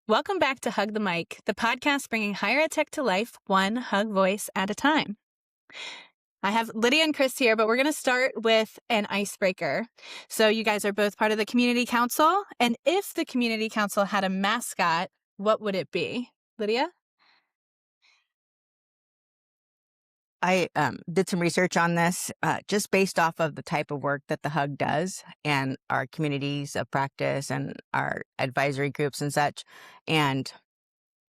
Welcome back to HUG the Mic, the podcast bringing higher ed tech to life, one HUG voice at a time. I have Lidia and Chris here, but we're going to start with an icebreaker. So you guys are both part of the community council. And if the community council had a mascot, what would it be? Lidia? I did some research on this just based off of the type of work that the HUG does and our communities of practice and our advisory groups and such. And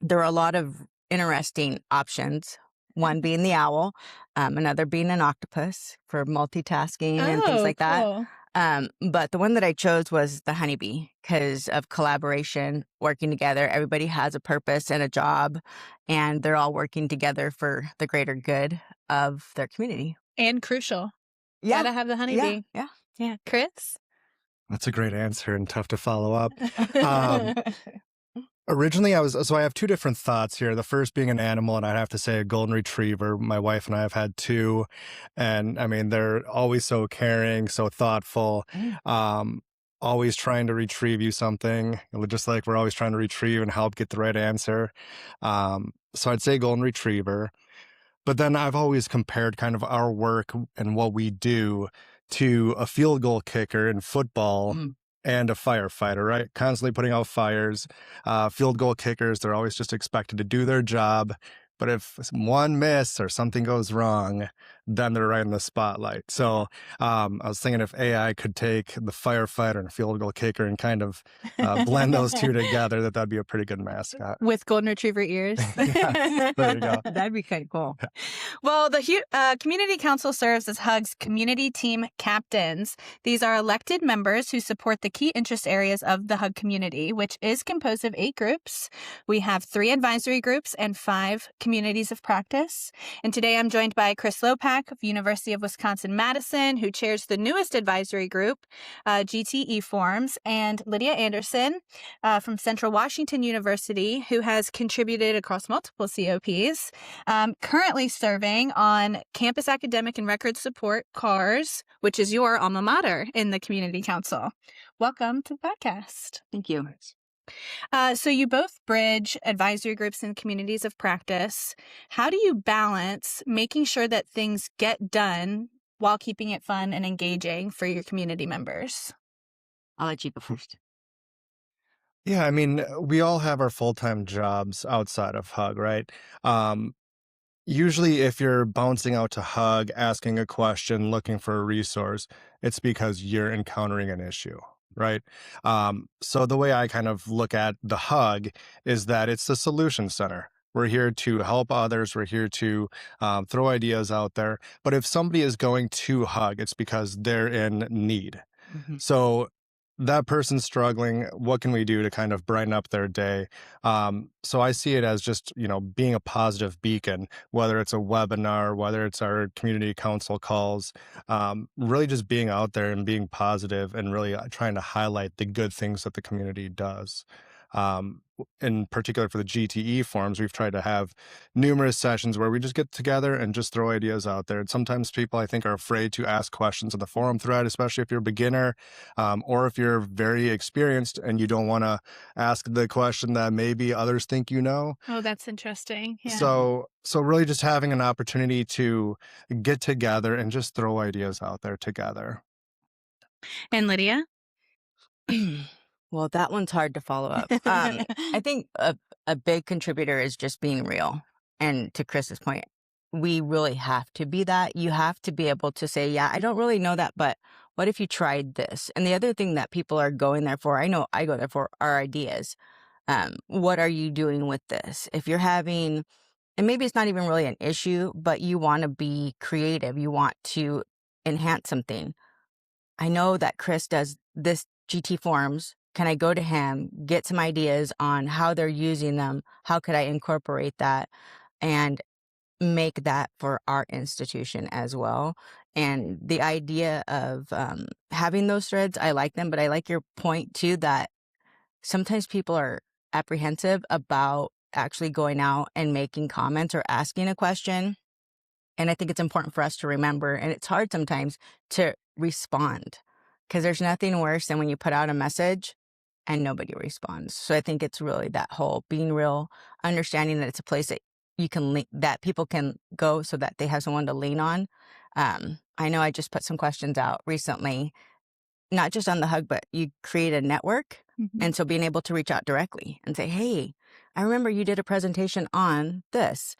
there are a lot of interesting options, one being the owl, another being an octopus for multitasking and things like cool. that. But the one that I chose was the honeybee because of collaboration, working together. Everybody has a purpose and a job, and they're all working together for the greater good of their community. And crucial. Yeah. Gotta have the honeybee. Yeah. Chris? That's a great answer and tough to follow up. Originally, I have two different thoughts here. The first being an animal, and I'd have to say a golden retriever. My wife and I have had two, and I mean, they're always so caring, so thoughtful, always trying to retrieve you something, just like we're always trying to retrieve and help get the right answer. So I'd say golden retriever. But then I've always compared kind of our work and what we do to a field goal kicker in football. And a firefighter, right? Constantly putting out fires. Field goal kickers, they're always just expected to do their job. But if one miss or something goes wrong, then they're right in the spotlight. So I was thinking if AI could take the firefighter and field goal kicker and kind of blend those two together, that'd be a pretty good mascot. With golden retriever ears. Yeah, there you go. That'd be kind of cool. Well, the Community Council serves as HUG's community team captains. These are elected members who support the key interest areas of the HUG community, which is composed of 8 groups. We have 3 advisory groups and 5 communities of practice. And today I'm joined by Chris Lopac of University of Wisconsin-Madison, who chairs the newest advisory group, eForms, and Lidia Anderson from Central Washington University, who has contributed across multiple COPs, currently serving on Campus Academic and Record Support, CARS, which is your alma mater in the Community Council. Welcome to the podcast. Thank you. So you both bridge advisory groups and communities of practice. How do you balance making sure that things get done while keeping it fun and engaging for your community members? I'll let you go first. Yeah, I mean, we all have our full-time jobs outside of HUG, right? Usually if you're bouncing out to HUG, asking a question, looking for a resource, it's because you're encountering an issue, right? So the way I kind of look at the HUG is that it's the solution center. We're here to help others. We're here to throw ideas out there. But if somebody is going to HUG, it's because they're in need. So that person's struggling. What can we do to kind of brighten up their day? So I see it as just, being a positive beacon, whether it's a webinar, whether it's our community council calls, really just being out there and being positive and really trying to highlight the good things that the community does. In particular for the GTE forums, we've tried to have numerous sessions where we just get together and just throw ideas out there. And sometimes people, I think, are afraid to ask questions in the forum thread, especially if you're a beginner, or if you're very experienced and you don't want to ask the question that maybe others think you know. Oh, that's interesting. Yeah. So really just having an opportunity to get together and just throw ideas out there together. And Lidia? Well, that one's hard to follow up. I think a big contributor is just being real. And to Chris's point, we really have to be that. You have to be able to say, yeah, I don't really know that, but what if you tried this? And the other thing that people are going there for, I know I go there for, are ideas. What are you doing with this? If you're having, and maybe it's not even really an issue, but you want to be creative. You want to enhance something. I know that Chris does this GT forms. Can I go to him, get some ideas on how they're using them? How could I incorporate that and make that for our institution as well? And the idea of having those threads, I like them, but I like your point too that sometimes people are apprehensive about actually going out and making comments or asking a question. And I think it's important for us to remember, and it's hard sometimes to respond because there's nothing worse than when you put out a message and nobody responds. So I think it's really that whole being real, understanding that it's a place that you can that people can go so that they have someone to lean on. I know I just put some questions out recently, not just on the HUG, but you create a network. And so being able to reach out directly and say, hey, I remember you did a presentation on this.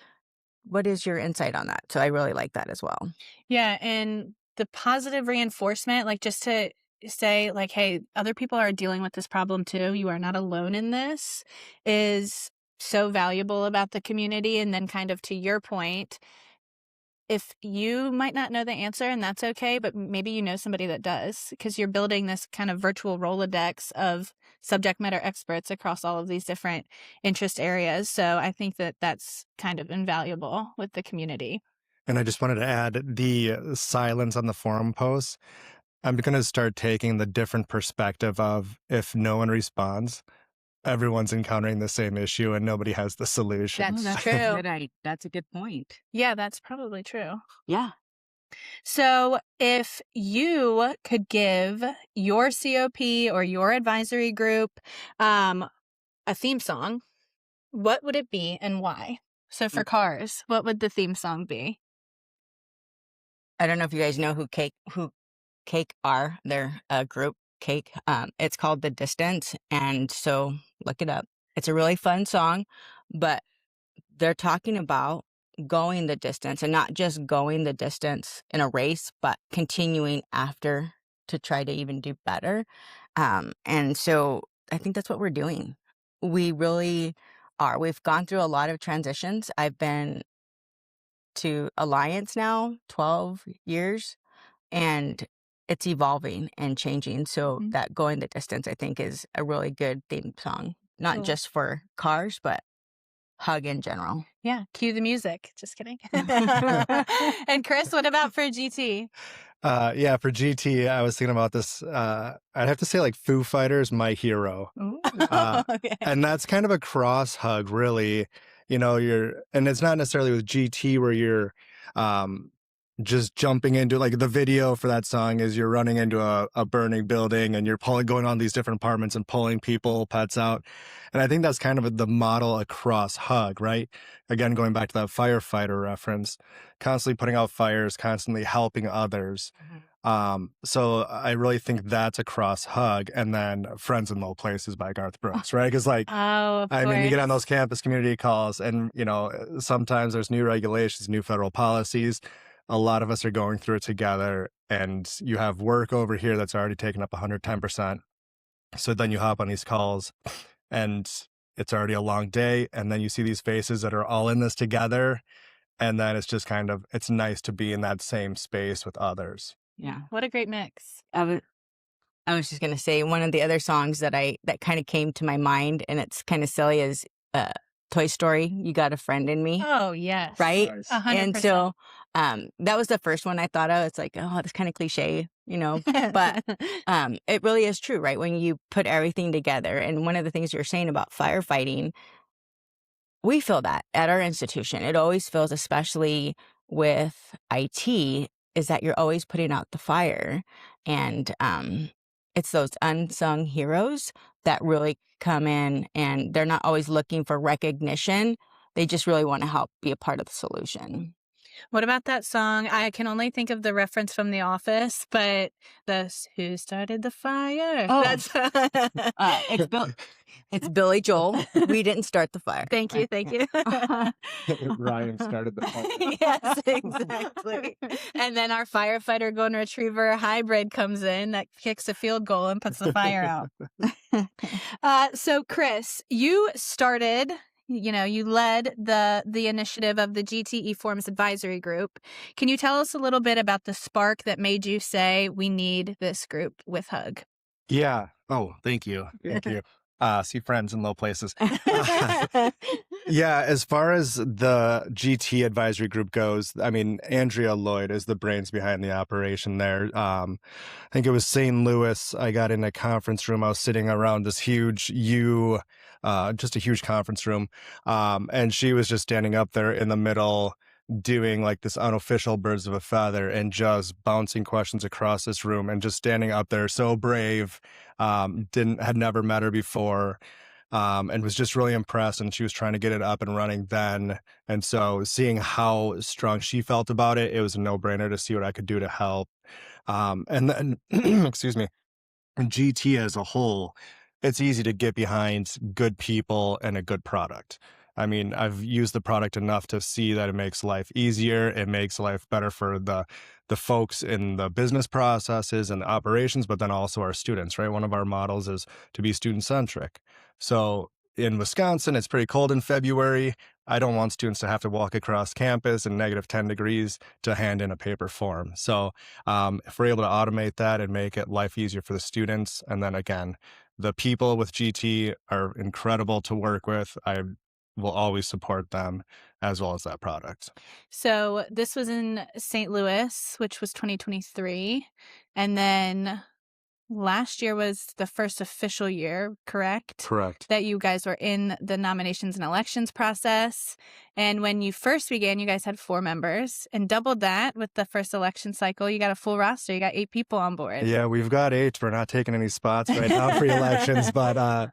What is your insight on that? So I really like that as well. Yeah. And the positive reinforcement, like just to say like, hey, other people are dealing with this problem too. You are not alone in this, is so valuable about the community. And then kind of to your point, if you might not know the answer, and that's okay, but maybe you know somebody that does, because you're building this kind of virtual Rolodex of subject matter experts across all of these different interest areas. So I think that that's kind of invaluable with the community. And I just wanted to add the silence on the forum posts. I'm going to start taking the different perspective of if no one responds, everyone's encountering the same issue and nobody has the solution. That's true. That's a good point. Yeah, that's probably true. Yeah. So if you could give your COP or your advisory group a theme song, what would it be and why? So for cars, what would the theme song be? I don't know if you guys know who Cake are. They're a group, Cake. It's called The Distance. And so look it up. It's a really fun song, but they're talking about going the distance, and not just going the distance in a race, but continuing after to try to even do better. And so I think that's what we're doing. We really are. We've gone through a lot of transitions. I've been to Alliance now 12 years, and it's evolving and changing. So that going the distance, I think, is a really good theme song, not just for cars, but HUG in general. Yeah, cue the music. Just kidding. And Chris, what about for GT? Yeah, for GT, I was thinking about this. I'd have to say like Foo Fighters, My Hero. Okay. And that's kind of a cross HUG, really. You know, and it's not necessarily with GT where you're just jumping into, like, the video for that song is you're running into a burning building and you're going on these different apartments and pulling people, pets out. And I think that's kind of the model across HUG, right? Again, going back to that firefighter reference, constantly putting out fires, constantly helping others. So I really think that's across HUG. And then Friends in Low Places by Garth Brooks, right? Because like, I mean, you get on those campus community calls and, you know, sometimes there's new regulations, new federal policies. A lot of us are going through it together, and you have work over here that's already taken up 110%. So then you hop on these calls and it's already a long day. And then you see these faces that are all in this together. And then it's just kind of, it's nice to be in that same space with others. Yeah. What a great mix. I was just going to say one of the other songs that kind of came to my mind, and it's kind of silly, is Toy Story, You Got a Friend in Me. Oh, yes. Right? Nice. 100%. And so that was the first one I thought of. It's like, oh, that's kind of cliche, you know, but it really is true, right? When you put everything together. And one of the things you're saying about firefighting, we feel that at our institution. It always feels, especially with IT, is that you're always putting out the fire. And it's those unsung heroes that really come in, and they're not always looking for recognition. They just really want to help be a part of the solution. What about that song? I can only think of the reference from The Office, but Who Started the Fire? Oh. That's It's Billy Joel. We didn't start the fire. Thank you. Ryan started the fire. Yes, exactly. And then our firefighter golden retriever hybrid comes in that kicks a field goal and puts the fire out. So Chris, you started, you led the initiative of the GT eForms advisory group. Can you tell us a little bit about the spark that made you say we need this group with HUG? Yeah. Oh, thank you. Thank you. See Friends in Low Places. Yeah, as far as the GT advisory group goes, I mean, Andrea Lloyd is the brains behind the operation there. I think it was St. Louis. I got in a conference room. I was sitting around this huge just a huge conference room. And she was just standing up there in the middle, doing like this unofficial birds of a feather and just bouncing questions across this room and just standing up there so brave. Had never met her before. And was just really impressed, and she was trying to get it up and running then. And so seeing how strong she felt about it, it was a no-brainer to see what I could do to help. And then, excuse me, GT as a whole, it's easy to get behind good people and a good product. I mean, I've used the product enough to see that it makes life easier. It makes life better for the folks in the business processes and the operations, but then also our students, right? One of our models is to be student-centric. So in Wisconsin, it's pretty cold in February. I don't want students to have to walk across campus in -10 degrees to hand in a paper form. So if we're able to automate that and make it life easier for the students, and then again, the people with GT are incredible to work with. I will always support them as well as that product. So this was in St. Louis, which was 2023. And then last year was the first official year, correct? Correct. That you guys were in the nominations and elections process. And when you first began, you guys had 4 members, and doubled that with the first election cycle. You got a full roster. You got 8 people on board. Yeah, we've got 8. We're not taking any spots right now for elections, but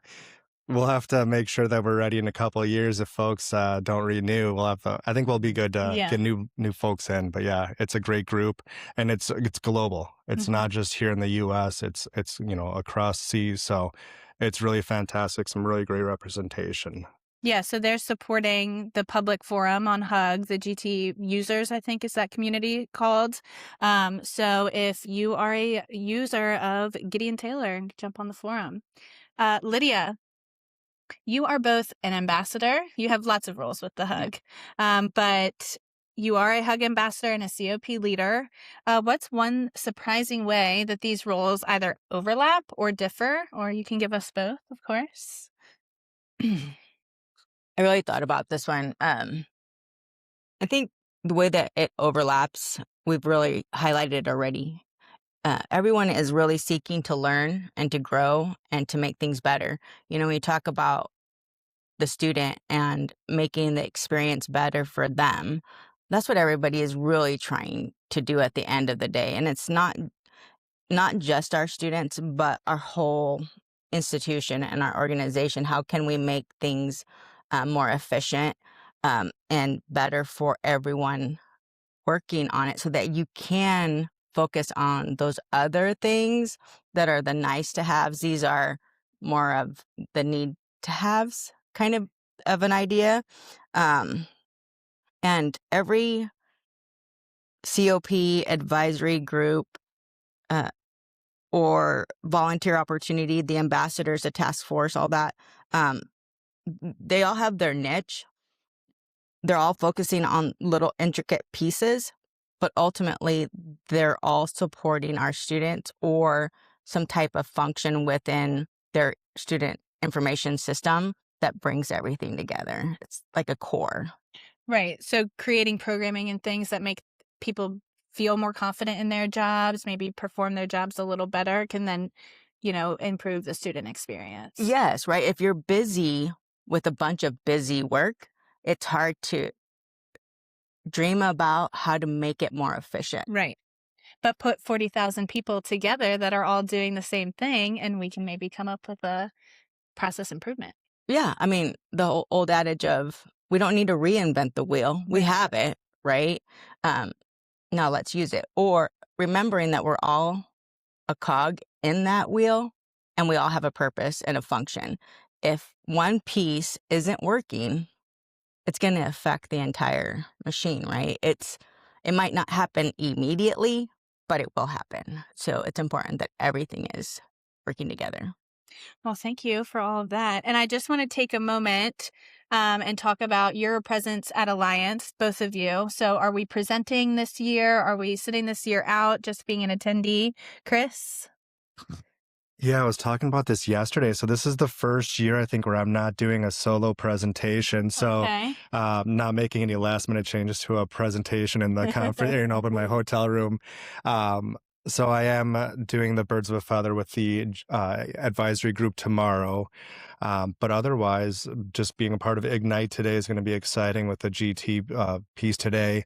we'll have to make sure that we're ready in a couple of years if folks don't renew. We'll have I think we'll be good to get new folks in. But yeah, it's a great group, and it's global. It's not just here in the U.S. It's across seas. So it's really fantastic. Some really great representation. Yeah, so they're supporting the public forum on HEUG, the GT users, I think is that community called. So if you are a user of Gideon Taylor, jump on the forum. Lidia, you are both an ambassador. You have lots of roles with the HEUG, but you are a HEUG ambassador and a COP leader. What's one surprising way that these roles either overlap or differ? Or you can give us both, of course. I really thought about this one. I think the way that it overlaps, we've really highlighted already. Everyone is really seeking to learn and to grow and to make things better. When you talk about the student and making the experience better for them, that's what everybody is really trying to do at the end of the day. And it's not just our students, but our whole institution and our organization. How can we make things more efficient and better for everyone working on it, so that you can focus on those other things that are the nice to haves. These are more of the need to haves kind of an idea. And every COP advisory group or volunteer opportunity, the ambassadors, the task force, all that, they all have their niche. They're all focusing on little intricate pieces, but ultimately they're all supporting our students or some type of function within their student information system that brings everything together. It's like a core. Right. So creating programming and things that make people feel more confident in their jobs, maybe perform their jobs a little better, can then, improve the student experience. Yes, right. If you're busy with a bunch of busy work, it's hard to dream about how to make it more efficient. Right. But put 40,000 people together that are all doing the same thing, and we can maybe come up with a process improvement. Yeah. I mean, the old adage of we don't need to reinvent the wheel. We have it, right? Now let's use it. Or remembering that we're all a cog in that wheel, and we all have a purpose and a function. If one piece isn't working, it's going to affect the entire machine, right? It might not happen immediately, but it will happen. So it's important that everything is working together. Well, thank you for all of that. And I just want to take a moment and talk about your presence at Alliance, both of you. So are we presenting this year? Are we sitting this year out, just being an attendee? Chris? Yeah, I was talking about this yesterday. So this is the first year, I think, where I'm not doing a solo presentation. So not making any last minute changes to a presentation in the conference, in my hotel room. So I am doing the Birds of a Feather with the advisory group tomorrow. But otherwise, just being a part of Ignite today is going to be exciting with the GT piece today.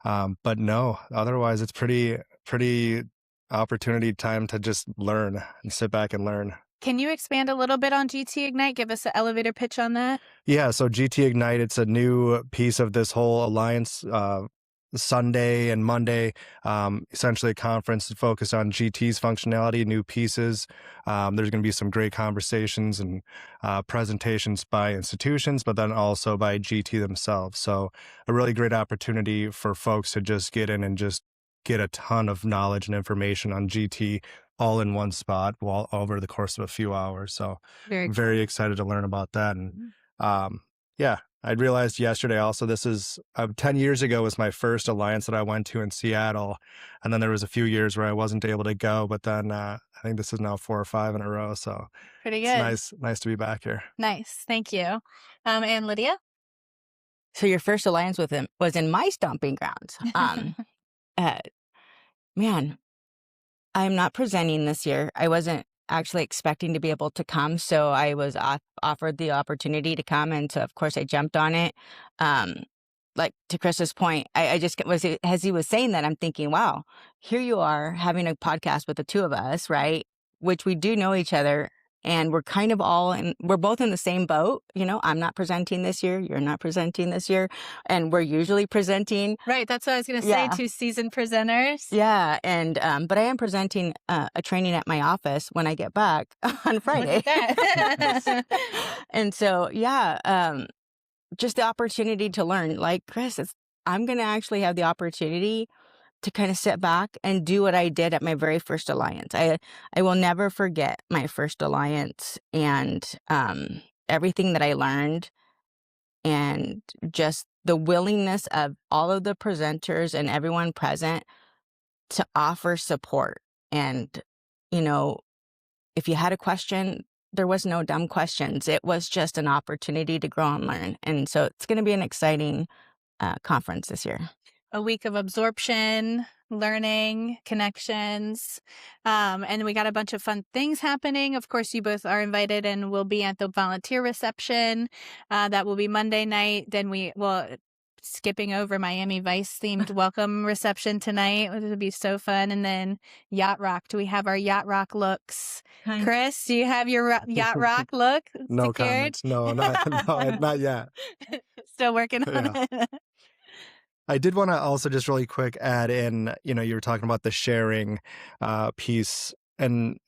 But no, otherwise it's pretty opportunity time to just learn and sit back and learn. Can you expand a little bit on GT Ignite? Give us an elevator pitch on that. Yeah, so GT Ignite, it's a new piece of this whole alliance. Sunday and Monday, essentially a conference focused on GT's functionality, new pieces. There's going to be some great conversations and presentations by institutions, but then also by GT themselves. So a really great opportunity for folks to just get in and just get a ton of knowledge and information on GT all in one spot while over the course of a few hours. So very excited to learn about that. And yeah, I realized yesterday also this is 10 years ago was my first alliance that I went to in Seattle. And then there was a few years where I wasn't able to go, but then I think this is now 4 or 5 in a row. So pretty good. It's nice to be back here. Nice. Thank you. And Lidia? So your first alliance with him was in my stomping grounds. Man, I'm not presenting this year. I wasn't actually expecting to be able to come, so I was offered the opportunity to come, and so of course I jumped on it. Like to Chris's point, I just was, as he was saying that, I'm thinking, wow, here you are having a podcast with the two of us, right? Which we do know each other, and we're kind of we're both in the same boat. You know, I'm not presenting this year, you're not presenting this year, and we're usually presenting. Right, that's what I was going to say, 2 seasoned presenters. Yeah, and but I am presenting a training at my office when I get back on Friday. Look at that. And so, yeah, just the opportunity to learn. Like Chris, I'm going to actually have the opportunity to kind of sit back and do what I did at my very first alliance. I will never forget my first alliance and everything that I learned, and just the willingness of all of the presenters and everyone present to offer support. And, you know, if you had a question, there was no dumb questions. It was just an opportunity to grow and learn. And so it's going to be an exciting conference this year. A week of absorption, learning, connections, and we got a bunch of fun things happening. Of course, you both are invited and will be at the volunteer reception. That will be Monday night. Then skipping over Miami Vice themed welcome reception tonight. It would be so fun. And then Yacht Rock. Do we have our Yacht Rock looks? Chris, do you have your Yacht Rock look No secured? comments. No, not yet. Still working on it. I did want to also just really quick add in, you know, you were talking about the sharing piece. And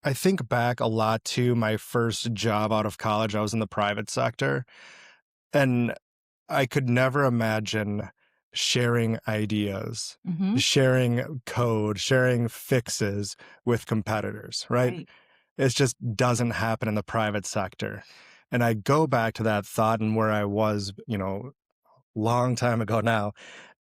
I think back a lot to my first job out of college. I was in the private sector. And I could never imagine sharing ideas, sharing code, sharing fixes with competitors, right? It just doesn't happen in the private sector. And I go back to that thought and where I was, you know, long time ago now,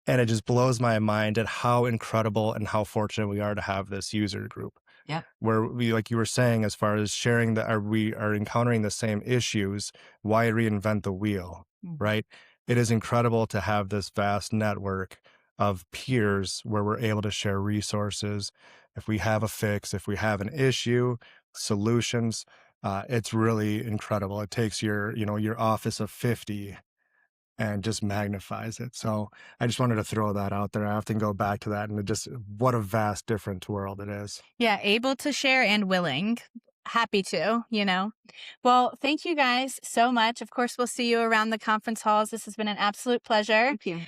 and it just blows my mind at how incredible and how fortunate we are to have this user group. Yeah, where we, like you were saying, as far as sharing that we are encountering the same issues, why reinvent the wheel, right? It is incredible to have this vast network of peers where we're able to share resources. If we have a fix, if we have an issue, solutions, it's really incredible. It takes your office of 50 and just magnifies it. So I just wanted to throw that out there. I often go back to that, and what a vast different world it is. Yeah, able to share and willing. Happy to, you know. Well, thank you guys so much. Of course, we'll see you around the conference halls. This has been an absolute pleasure. thank you.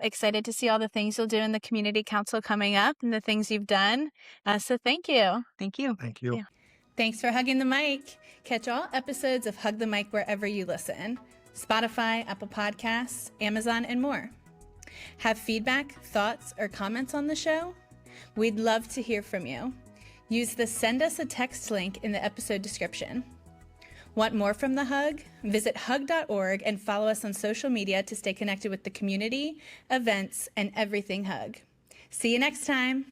Excited to see all the things you'll do in the community council coming up and the things you've done. So thank you. Thank you. Thank you. Yeah. Thanks for hugging the mic. Catch all episodes of Hug the Mic wherever you listen. Spotify, Apple Podcasts, Amazon, and more. Have feedback, thoughts, or comments on the show? We'd love to hear from you. Use the Send Us a Text link in the episode description. Want more from the Hug? Visit HEUG.org and follow us on social media to stay connected with the community, events, and everything Hug. See you next time.